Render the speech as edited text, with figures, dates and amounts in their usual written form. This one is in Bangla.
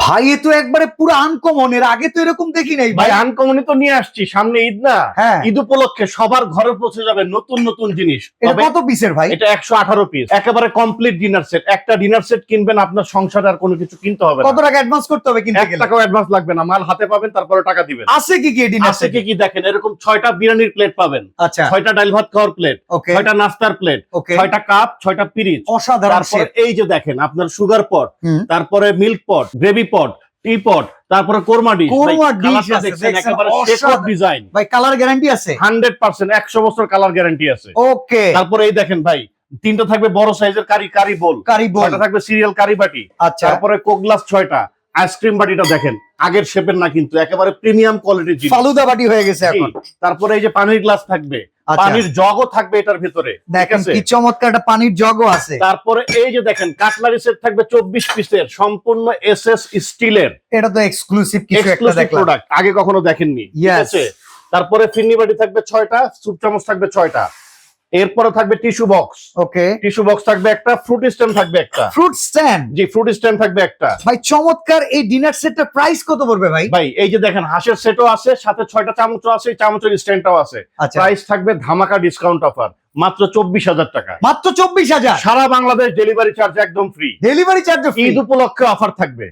ভাই এ তো একবারে পুরো আনকমন, এর আগে তো এরকম দেখি নাই ভাই ভাই। আনকমনই তো নিয়ে আসছি, সামনে ঈদ না, হ্যাঁ। ঈদ উপলক্ষে সবার ঘরে পৌঁছে যাবে নতুন নতুন জিনিস। এটা তবে কত পিসের ভাই? এটা 118 পিস, একেবারে কমপ্লিট ডিনার সেট। একটা ডিনার সেট কিনবেন, আপনার সংসারে আর কোনো কিছু কিনতে হবে কত না। টাকা অ্যাডভান্স করতে হবে কিনতে 1 গেলে? টাকাও অ্যাডভান্স লাগবে না, মাল হাতে পাবেন তারপরে টাকা দিবেন। আছে কি কি ডিনার আছে কি কি দেখেন, এরকম 6টা বিরিয়ানির প্লেট পাবেন, আচ্ছা 6টা ডাল ভাত খাওয়ার প্লেট, ওকে 6টা নাস্তার প্লেট, ওকে 6টা কাপ, 6টা পিরিচ। অসাধারণ তারপরে শেপ। এই যে দেখেন আপনার সুগার পট, হুম। তারপরে মিল্ক পট, গ্রেভি পট, টি পট, তারপরে কোরমা ডিশ। কোরমা ডিশ আছে, দেখছেন দেখছেন, একেবারে শেপ অসাধারণ। ডিজাইন। ভাই কালার গ্যারান্টি আছে? 100% 100 বছর কালার গ্যারান্টি আছে। ওকে তারপরে এই দেখেন ভাই, 3টা থাকবে বড় সাইজের কারি বোল, কারি বোল। 6টা থাকবে সিরিয়াল কারি বাটি, আচ্ছা তারপরে কোক গ্লাস 6টা, আইসক্রিম বাটিটা দেখেন আগের শেপের না, কিন্তু একেবারে প্রিমিয়াম কোয়ালিটির জিনিস। ফালুদা বাটি হয়ে গেছে জি। এখন। তারপরে এই যে পানির গ্লাস থাকবে, আচ্ছা। পানির জগও থাকবে এটার ভিতরে, ঠিক দেখেন আছে? কি চমৎকার একটা পানির জগও আছে। তারপরে এই যে দেখেন কাটলারি সেট থাকবে 24 পিসের, সম্পূর্ণ এসএস স্টিলের এটা তো এক্সক্লুসিভ কিছু একটা এক্সক্লুসিভ দেখলাম। প্রোডাক্ট, আগে কখনো দেখেননি, ঠিক Yes. আছে? তারপরে ফিন্নি বাটি থাকবে 6টা, স্যুপ চামচ থাকবে 6টা, এরপরে থাকবে tissue box, okay tissue box থাকবে একটা, ফ্রুট স্ট্যান্ড থাকবে একটা। Fruit stand. জি, ফ্রুট স্ট্যান্ড থাকবে একটা। ভাই চমৎকার এই ডিনার সেটটার প্রাইস কত পড়বে ভাই? ভাই এই যে দেখেন হাঁসের সেটও আছে, সাথে 6টা চামচও আছে, এই চামচের স্ট্যান্ডটাও আছে। আচ্ছা প্রাইস থাকবে ধামাকা ডিসকাউন্ট অফার, মাত্র 24,000 টাকা। মাত্র 24,000। সারা বাংলাদেশ ডেলিভারি চার্জ একদম free. Delivery charge free. Eid উপলক্ষে অফার থাকবে।